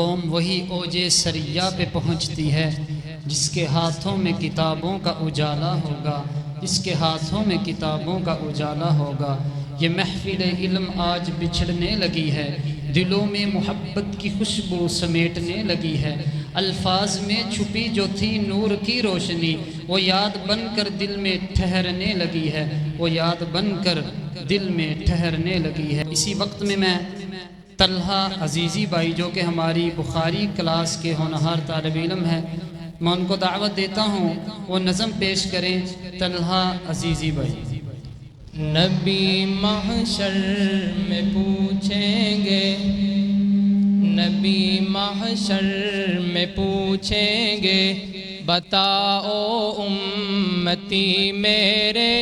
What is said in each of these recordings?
قوم وہی اوج سریا پہ پہنچتی ہے جس کے ہاتھوں میں کتابوں کا اجالا ہوگا، جس کے ہاتھوں میں کتابوں کا اجالا ہوگا۔ یہ محفل علم آج بچھڑنے لگی ہے، دلوں میں محبت کی خوشبو سمیٹنے لگی ہے۔ الفاظ میں چھپی جو تھی نور کی روشنی، وہ یاد بن کر دل میں ٹھہرنے لگی ہے، وہ یاد بن کر دل میں ٹھہرنے لگی ہے۔ اسی وقت میں طلحہ عزیزی بھائی جو کہ ہماری بخاری کلاس کے ہونہار طالب علم ہیں، میں ان کو دعوت دیتا ہوں وہ نظم پیش کریں۔ طلحہ عزیزی بھائی۔ نبی محشر میں پوچھیں گے، نبی محشر میں پوچھیں گے، بتاؤ امتی میرے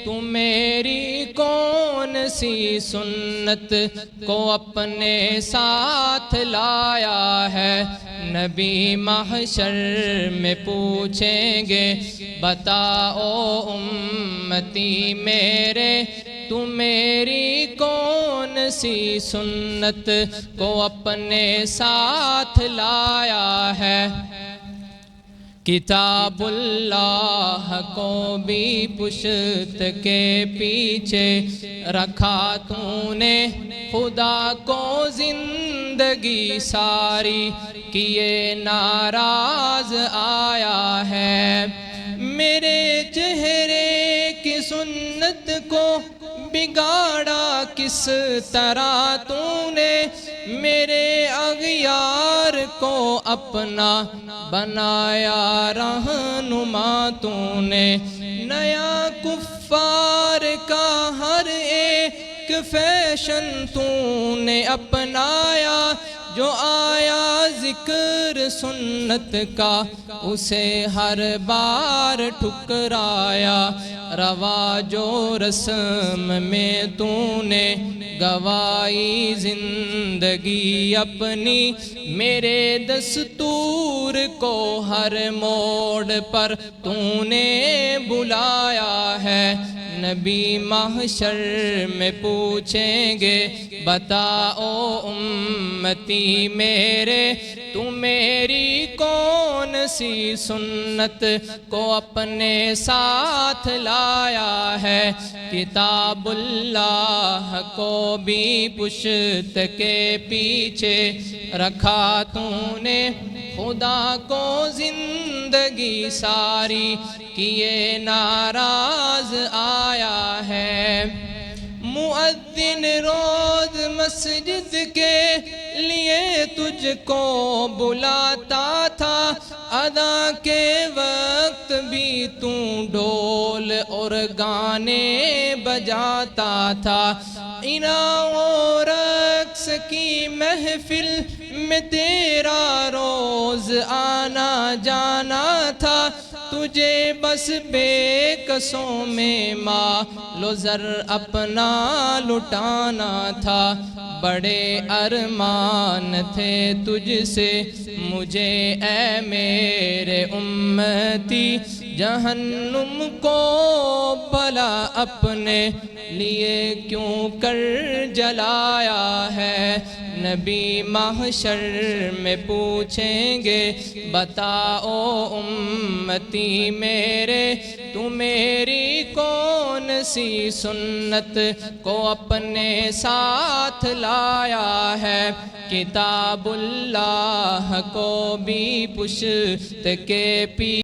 تو میری کون سی سنت کو اپنے ساتھ لایا ہے۔ نبی محشر میں پوچھیں گے، بتاؤ امتی میرے تو میری کون سی سنت کو اپنے ساتھ لایا ہے۔ کتاب اللہ کو بھی پشت کے پیچھے رکھا تو نے، خدا کو زندگی ساری کیے ناراض آیا ہے۔ میرے چہرے کی سنت کو بگاڑا کس طرح تو نے، میرے اغیار کو اپنا بنایا رہنما تو نے۔ نیا کفار کا ہر ایک فیشن تو نے اپنایا، جو آیا ذکر سنت کا اسے ہر بار ٹھکرایا۔ رواج و رسم میں تو نے گوائی زندگی اپنی، میرے دستور کو ہر موڑ پر تو نے بلایا ہے۔ نبی محشر میں پوچھیں گے، بتاؤ امتی میرے تو میری کون سی سنت کو اپنے ساتھ لایا ہے۔ کتاب اللہ کو بھی پشت کے پیچھے رکھا تو نے، خدا کو زندگی ساری کیے ناراض آیا ہے۔ مؤذن روز مسجد کے لیے تجھ کو بلاتا تھا، اذاں کے وقت بھی تو ڈھول اور گانے بجاتا تھا۔ انعام و رقص کی محفل میں تیرا روز آنا جانا تھا، تجھے بس بے کسوں میں مال و زر اپنا لٹانا تھا۔ بڑے ارمان تھے تجھ سے مجھے اے میرے امتی، جہنم کو بھلا اپنے لیے کیوں کر جلایا ہے۔ نبی محشر میں پوچھیں گے، بتاؤ امتی میرے تو میری کون سی سنت کو اپنے ساتھ لایا ہے۔ کتاب اللہ کو بھی پشت کے پیچھے